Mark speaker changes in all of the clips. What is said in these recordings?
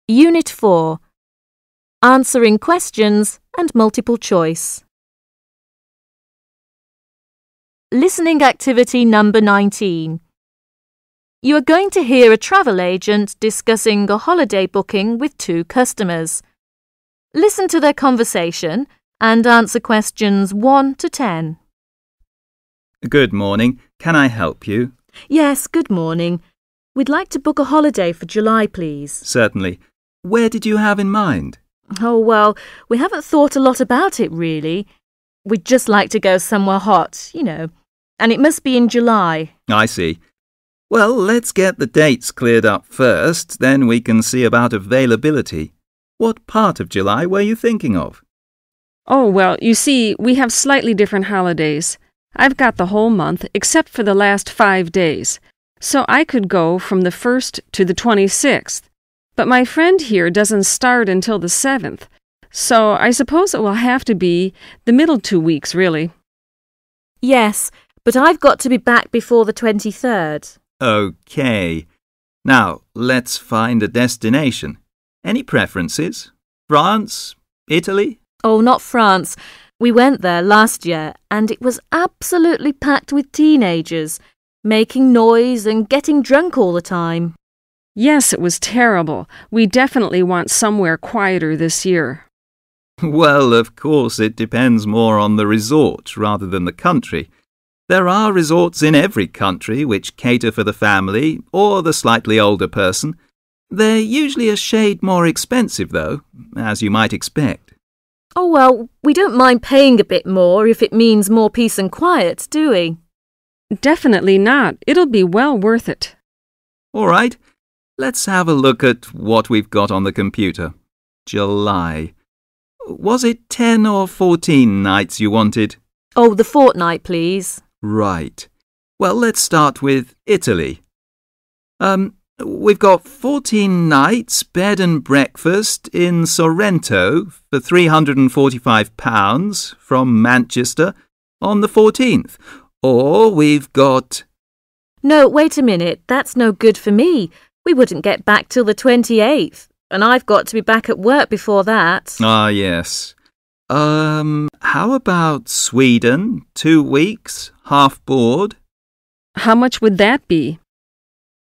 Speaker 1: Unit 4. Answering questions and multiple choice. Listening activity number 19. You are going to hear a travel agent discussing a holiday booking with two customers. Listen to their conversation and answer questions 1 to 10.
Speaker 2: Good morning. Can I help you?
Speaker 1: Yes, good morning. We'd like to book a holiday for July, please.
Speaker 2: Certainly. Where did you have in mind?
Speaker 1: Oh, well, we haven't thought a lot about it, really. We'd just like to go somewhere hot, and it must be in July.
Speaker 2: I see. Well, let's get the dates cleared up first, then we can see about availability. What part of July were you thinking of?
Speaker 3: Oh, well, you see, we have slightly different holidays. I've got the whole month except for the last 5 days, so I could go from the 1st to the 26th. But my friend here doesn't start until the 7th, so I suppose it will have to be the middle 2 weeks, really.
Speaker 1: Yes, but I've got to be back before the 23rd.
Speaker 2: Okay. Now, let's find a destination. Any preferences? France? Italy?
Speaker 1: Oh, not France. We went there last year and it was absolutely packed with teenagers, making noise and getting drunk all the time.
Speaker 3: Yes, it was terrible. We definitely want somewhere quieter this year.
Speaker 2: Well, of course, it depends more on the resort rather than the country. There are resorts in every country which cater for the family or the slightly older person. They're usually a shade more expensive, though, as you might expect.
Speaker 1: Oh, well, we don't mind paying a bit more if it means more peace and quiet, do we?
Speaker 3: Definitely not. It'll be well worth it.
Speaker 2: All right. Let's have a look at what we've got on the computer. July. Was it 10 or 14 nights you wanted?
Speaker 1: Oh, the fortnight, please.
Speaker 2: Right. Well, let's start with Italy. We've got 14 nights bed and breakfast in Sorrento for £345 from Manchester on the 14th. Or we've got...
Speaker 1: No, wait a minute. That's no good for me. We wouldn't get back till the 28th, and I've got to be back at work before that.
Speaker 2: Ah, yes. How about Sweden? 2 weeks, half board?
Speaker 3: How much would that be?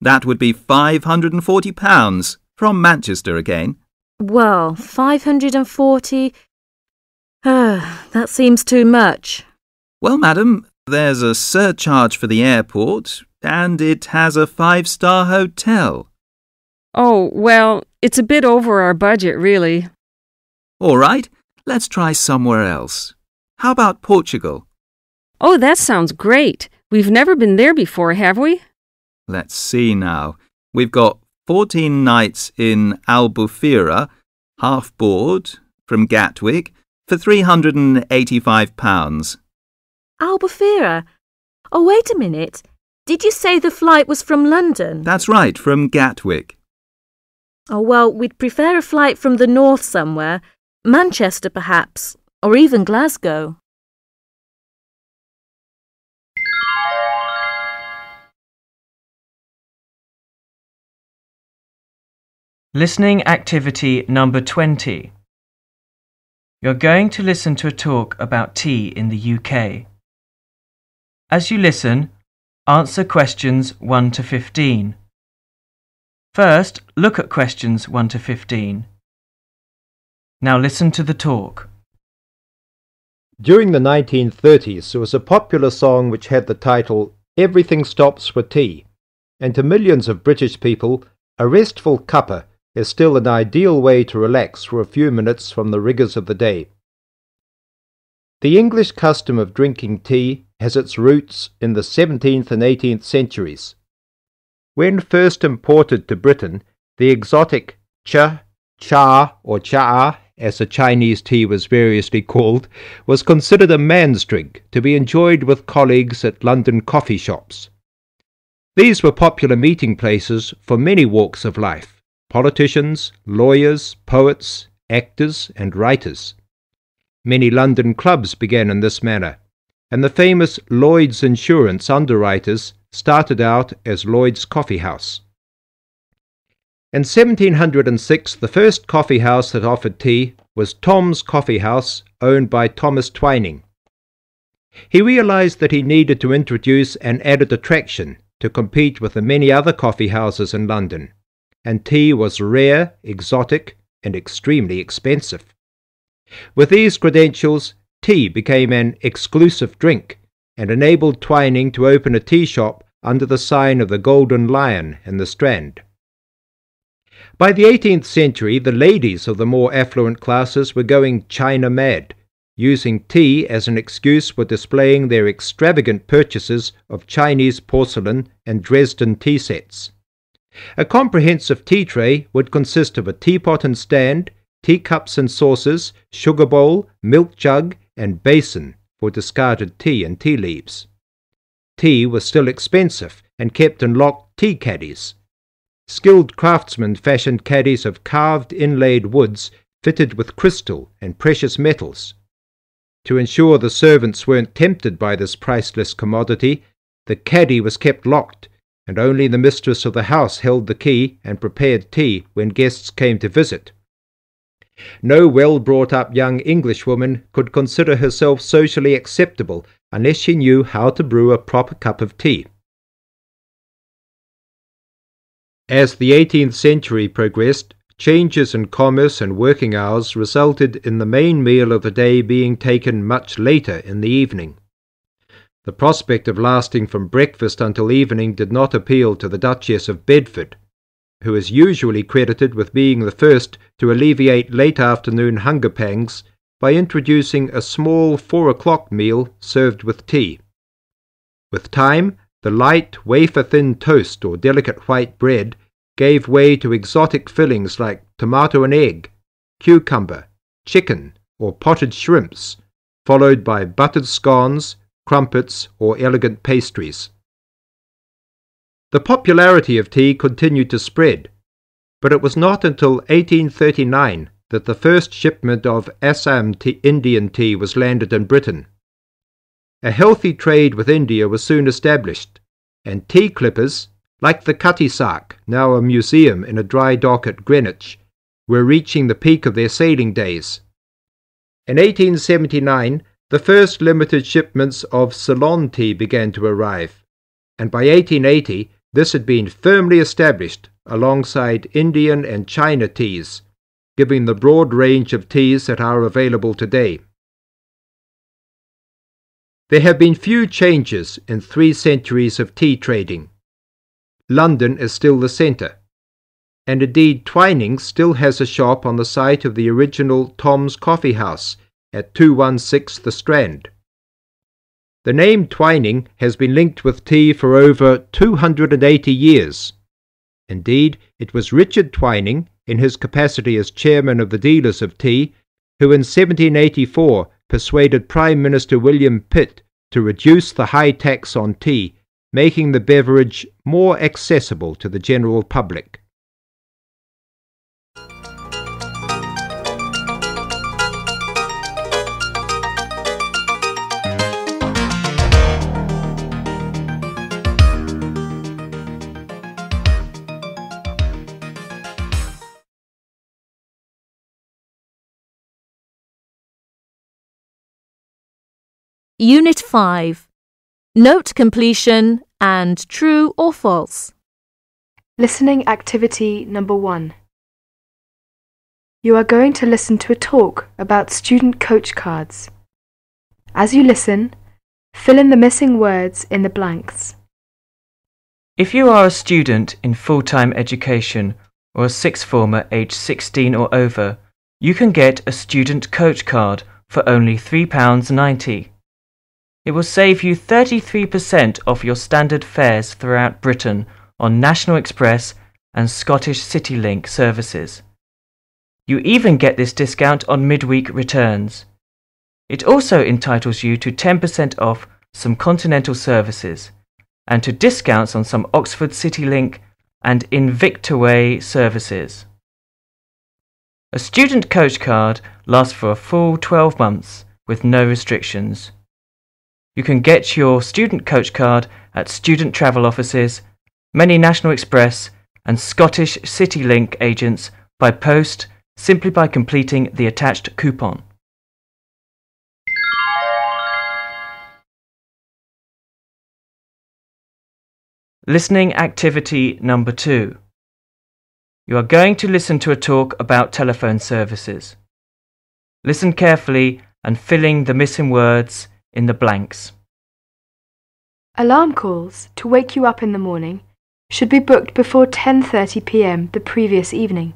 Speaker 2: That would be £540 from Manchester again.
Speaker 1: Well, 540... that seems too much.
Speaker 2: Well, madam, there's a surcharge for the airport, and it has a 5-star hotel.
Speaker 3: Oh, well, it's a bit over our budget, really.
Speaker 2: All right, let's try somewhere else. How about Portugal?
Speaker 3: Oh, that sounds great. We've never been there before, have we?
Speaker 2: Let's see now. We've got 14 nights in Albufeira, half board, from Gatwick, for £385.
Speaker 1: Albufeira? Oh, wait a minute. Did you say the flight was from London?
Speaker 2: That's right, from Gatwick.
Speaker 1: Oh, well, we'd prefer a flight from the north somewhere. Manchester, perhaps, or even Glasgow.
Speaker 4: Listening activity number 20. You're going to listen to a talk about tea in the UK. As you listen, answer questions 1 to 15. First, look at questions 1 to 15. Now listen to the talk.
Speaker 5: During the 1930s, there was a popular song which had the title "Everything Stops for Tea," and to millions of British people, a restful cuppa is still an ideal way to relax for a few minutes from the rigours of the day. The English custom of drinking tea has its roots in the 17th and 18th centuries. When first imported to Britain, the exotic cha, or cha, as the Chinese tea was variously called, was considered a man's drink to be enjoyed with colleagues at London coffee shops. These were popular meeting places for many walks of life: politicians, lawyers, poets, actors, and writers. Many London clubs began in this manner, and the famous Lloyd's Insurance underwriters started out as Lloyd's Coffee House. In 1706, the first coffee house that offered tea was Tom's Coffee House, owned by Thomas Twining. He realized that he needed to introduce an added attraction to compete with the many other coffee houses in London, and tea was rare, exotic, and extremely expensive. With these credentials, tea became an exclusive drink and enabled Twining to open a tea shop under the sign of the Golden Lion in the Strand. By the 18th century, the ladies of the more affluent classes were going China mad, using tea as an excuse for displaying their extravagant purchases of Chinese porcelain and Dresden tea sets. A comprehensive tea tray would consist of a teapot and stand, teacups and saucers, sugar bowl, milk jug, and basin for discarded tea and tea leaves. Tea was still expensive and kept in locked tea caddies. Skilled craftsmen fashioned caddies of carved inlaid woods fitted with crystal and precious metals. To ensure the servants weren't tempted by this priceless commodity, the caddy was kept locked, and only the mistress of the house held the key and prepared tea when guests came to visit. No well-brought-up young Englishwoman could consider herself socially acceptable unless she knew how to brew a proper cup of tea. As the 18th century progressed, changes in commerce and working hours resulted in the main meal of the day being taken much later in the evening. The prospect of lasting from breakfast until evening did not appeal to the Duchess of Bedford, who is usually credited with being the first to alleviate late afternoon hunger pangs by introducing a small 4 o'clock meal served with tea. With time, the light, wafer-thin toast or delicate white bread gave way to exotic fillings like tomato and egg, cucumber, chicken, or potted shrimps, followed by buttered scones, crumpets, or elegant pastries. The popularity of tea continued to spread, but it was not until 1839 that the first shipment of Assam Indian tea was landed in Britain. A healthy trade with India was soon established, and tea clippers, like the Cutty Sark, now a museum in a dry dock at Greenwich, were reaching the peak of their sailing days. In 1879, the first limited shipments of Ceylon tea began to arrive, and by 1880 this had been firmly established alongside Indian and China teas, giving the broad range of teas that are available today. There have been few changes in 3 centuries of tea trading. London is still the centre, and indeed Twinings still has a shop on the site of the original Tom's Coffee House at 216 The Strand. The name Twining has been linked with tea for over 280 years. Indeed, it was Richard Twining, in his capacity as chairman of the dealers of tea, who in 1784 persuaded Prime Minister William Pitt to reduce the high tax on tea, making the beverage more accessible to the general public.
Speaker 1: Unit 5. Note completion and true or false.
Speaker 6: Listening activity number 1. You are going to listen to a talk about student coach cards. As you listen, fill in the missing words in the blanks.
Speaker 4: If you are a student in full-time education or a sixth former aged 16 or over, you can get a student coach card for only £3.90. It will save you 33% off your standard fares throughout Britain on National Express and Scottish CityLink services. You even get this discount on midweek returns. It also entitles you to 10% off some Continental services and to discounts on some Oxford CityLink and Invictaway services. A student coach card lasts for a full 12 months with no restrictions. You can get your student coach card at student travel offices, many National Express and Scottish CityLink agents by post simply by completing the attached coupon. Listening activity number 2. You are going to listen to a talk about telephone services. Listen carefully and fill in the missing words in the blanks.
Speaker 6: Alarm calls to wake you up in the morning should be booked before 10:30 p.m. the previous evening.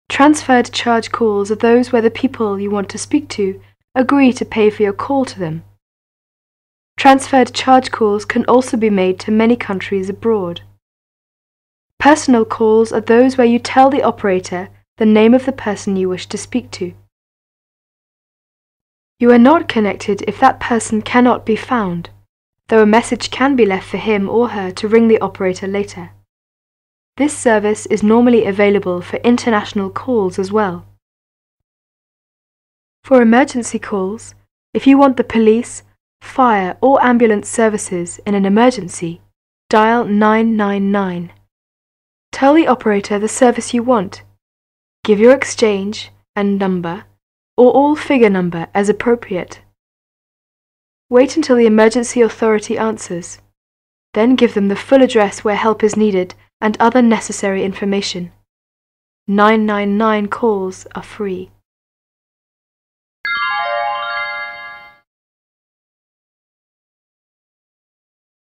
Speaker 6: Transferred charge calls are those where the people you want to speak to agree to pay for your call to them. Transferred charge calls can also be made to many countries abroad. Personal calls are those where you tell the operator the name of the person you wish to speak to. You are not connected if that person cannot be found, though a message can be left for him or her to ring the operator later. This service is normally available for international calls as well. For emergency calls, if you want the police, fire or ambulance services in an emergency, dial 999. Tell the operator the service you want. Give your exchange and number, or all figure number as appropriate. Wait until the emergency authority answers. Then give them the full address where help is needed and other necessary information. 999 calls are free.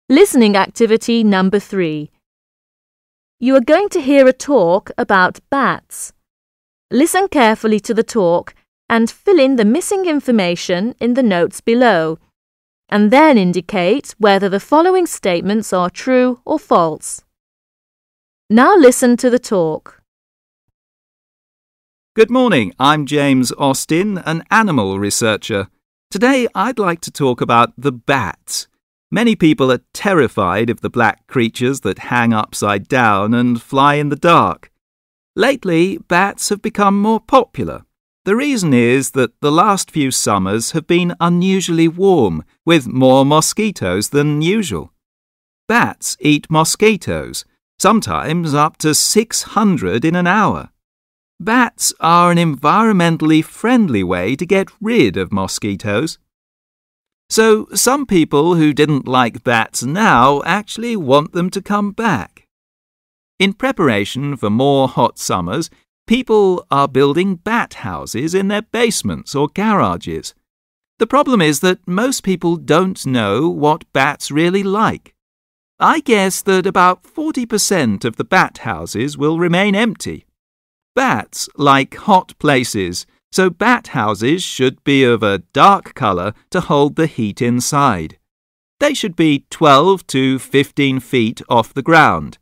Speaker 1: Listening activity number 3. You are going to hear a talk about bats. Listen carefully to the talk and fill in the missing information in the notes below, and then indicate whether the following statements are true or false. Now listen to the talk.
Speaker 2: Good morning, I'm James Austin, an animal researcher. Today I'd like to talk about the bat. Many people are terrified of the black creatures that hang upside down and fly in the dark. Lately, bats have become more popular. The reason is that the last few summers have been unusually warm, with more mosquitoes than usual. Bats eat mosquitoes, sometimes up to 600 in an hour. Bats are an environmentally friendly way to get rid of mosquitoes. So some people who didn't like bats now actually want them to come back. In preparation for more hot summers, people are building bat houses in their basements or garages. The problem is that most people don't know what bats really like. I guess that about 40% of the bat houses will remain empty. Bats like hot places, so bat houses should be of a dark colour to hold the heat inside. They should be 12 to 15 feet off the ground,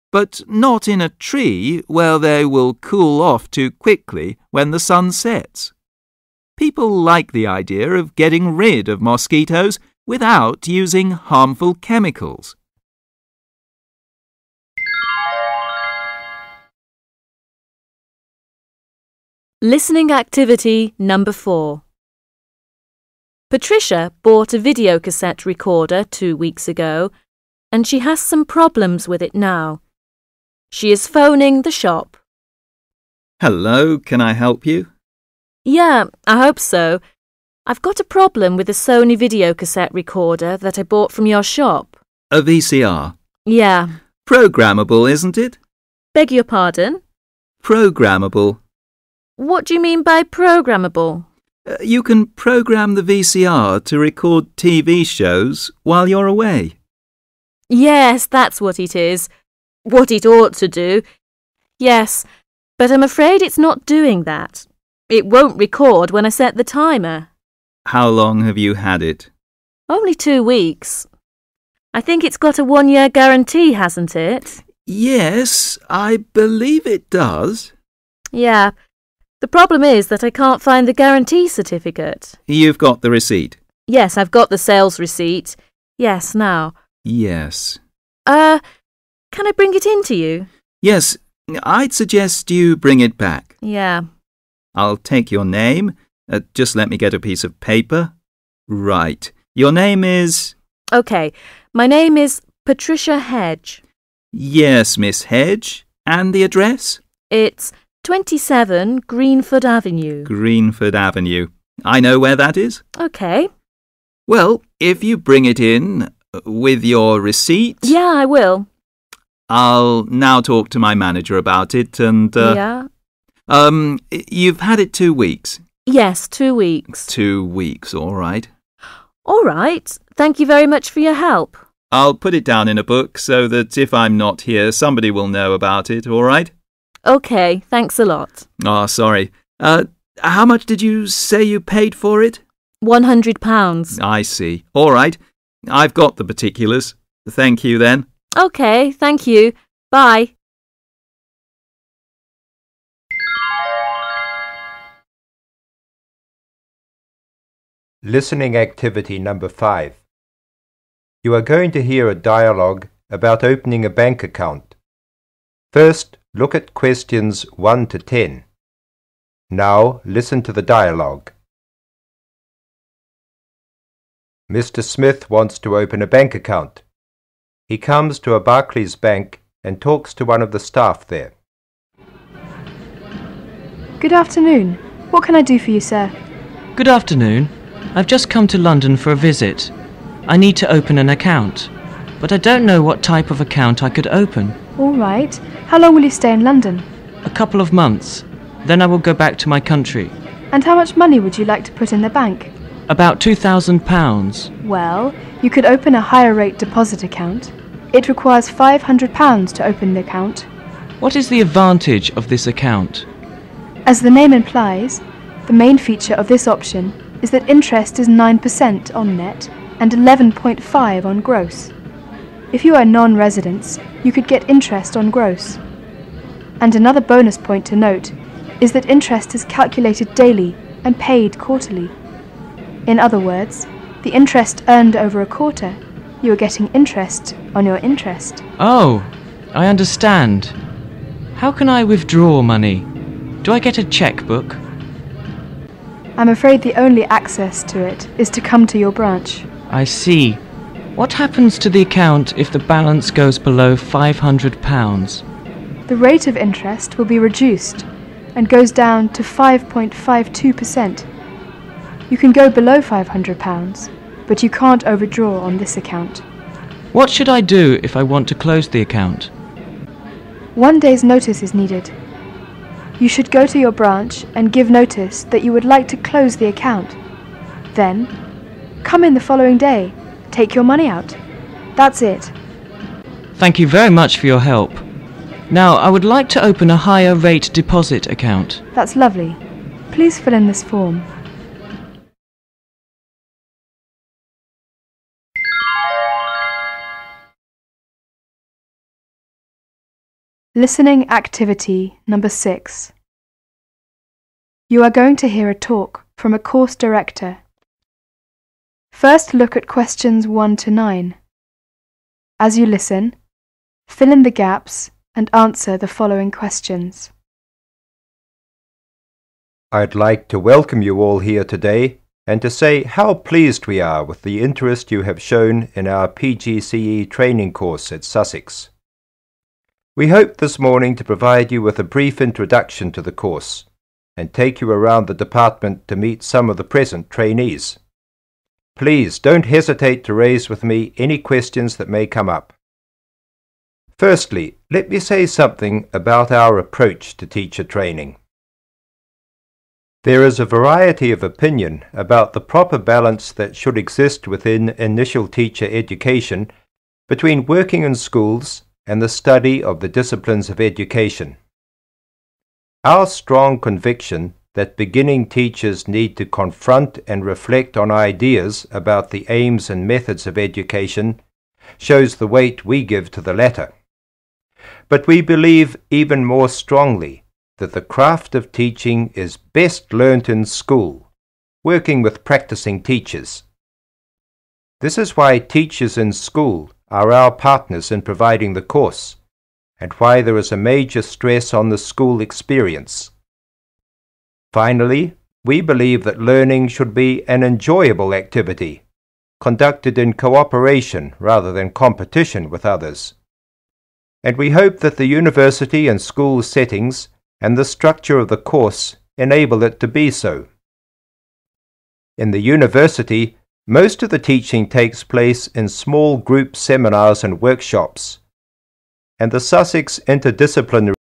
Speaker 2: but not in a tree where they will cool off too quickly when the sun sets. People like the idea of getting rid of mosquitoes without using harmful chemicals.
Speaker 1: Listening activity number 4. Patricia bought a videocassette recorder 2 weeks ago, and she has some problems with it now. She is phoning the shop.
Speaker 2: Hello, can I help you?
Speaker 1: Yeah, I hope so. I've got a problem with the Sony videocassette recorder that I bought from your shop.
Speaker 2: A VCR.
Speaker 1: Yeah.
Speaker 2: Programmable, isn't it?
Speaker 1: Beg your pardon?
Speaker 2: Programmable.
Speaker 1: What do you mean by programmable?
Speaker 2: You can program the VCR to record TV shows while you're away.
Speaker 1: Yes, that's what it is. What it ought to do. Yes, but I'm afraid it's not doing that. It won't record when I set the timer.
Speaker 2: How long have you had it?
Speaker 1: Only 2 weeks. I think it's got a 1-year guarantee, hasn't it?
Speaker 2: Yes, I believe it does.
Speaker 1: Yeah. The problem is that I can't find the guarantee certificate.
Speaker 2: You've got the receipt?
Speaker 1: Yes, I've got the sales receipt. Yes, now.
Speaker 2: Yes.
Speaker 1: Can I bring it in to you?
Speaker 2: Yes, I'd suggest you bring it back.
Speaker 1: Yeah.
Speaker 2: I'll take your name. Just let me get a piece of paper. Right. Your name is?
Speaker 1: OK. My name is Patricia Hedge.
Speaker 2: Yes, Miss Hedge. And the address?
Speaker 1: It's 27 Greenford Avenue.
Speaker 2: Greenford Avenue. I know where that is.
Speaker 1: OK.
Speaker 2: Well, if you bring it in with your receipt...
Speaker 1: Yeah, I will.
Speaker 2: I'll now talk to my manager about it and...
Speaker 1: Yeah?
Speaker 2: You've had it 2 weeks.
Speaker 1: Yes, 2 weeks.
Speaker 2: 2 weeks, all right.
Speaker 1: All right. Thank you very much for your help.
Speaker 2: I'll put it down in a book so that if I'm not here, somebody will know about it, all right?
Speaker 1: OK, thanks a lot.
Speaker 2: Oh, sorry. How much did you say you paid for it?
Speaker 1: £100.
Speaker 2: I see. All right. I've got the particulars. Thank you, then.
Speaker 1: OK, thank you. Bye.
Speaker 5: Listening activity number 5. You are going to hear a dialogue about opening a bank account. First, look at questions 1 to 10. Now, listen to the dialogue. Mr. Smith wants to open a bank account. He comes to a Barclays bank and talks to one of the staff there.
Speaker 6: Good afternoon. What can I do for you, sir?
Speaker 4: Good afternoon. I've just come to London for a visit. I need to open an account, but I don't know what type of account I could open.
Speaker 6: All right. How long will you stay in London?
Speaker 4: A couple of months. Then I will go back to my country.
Speaker 6: And how much money would you like to put in the bank?
Speaker 4: About £2,000.
Speaker 6: Well, you could open a higher rate deposit account. It requires £500 to open the account.
Speaker 4: What is the advantage of this account?
Speaker 6: As the name implies, the main feature of this option is that interest is 9% on net and 11.5% on gross. If you are non-residents, you could get interest on gross. And another bonus point to note is that interest is calculated daily and paid quarterly. In other words, the interest earned over a quarter, you are getting interest on your interest.
Speaker 4: Oh, I understand. How can I withdraw money? Do I get a checkbook?
Speaker 6: I'm afraid the only access to it is to come to your branch.
Speaker 4: I see. What happens to the account if the balance goes below £500?
Speaker 6: The rate of interest will be reduced and goes down to 5.52%. You can go below £500, but you can't overdraw on this account.
Speaker 4: What should I do if I want to close the account?
Speaker 6: 1 day's notice is needed. You should go to your branch and give notice that you would like to close the account. Then, come in the following day. Take your money out. That's it.
Speaker 4: Thank you very much for your help. Now, I would like to open a higher rate deposit account.
Speaker 6: That's lovely. Please fill in this form. Listening activity number 6. You are going to hear a talk from a course director. First, look at questions 1 to 9. As you listen, fill in the gaps and answer the following questions.
Speaker 5: I'd like to welcome you all here today and to say how pleased we are with the interest you have shown in our PGCE training course at Sussex. We hope this morning to provide you with a brief introduction to the course and take you around the department to meet some of the present trainees. Please don't hesitate to raise with me any questions that may come up. Firstly, let me say something about our approach to teacher training. There is a variety of opinion about the proper balance that should exist within initial teacher education between working in schools and the study of the disciplines of education. Our strong conviction that beginning teachers need to confront and reflect on ideas about the aims and methods of education shows the weight we give to the latter. But we believe even more strongly that the craft of teaching is best learnt in school, working with practicing teachers. This is why teachers in school are our partners in providing the course, and why there is a major stress on the school experience. Finally, we believe that learning should be an enjoyable activity, conducted in cooperation rather than competition with others. and we hope that the university and school settings and the structure of the course enable it to be so. In the university, most of the teaching takes place in small group seminars and workshops, and the Sussex Interdisciplinary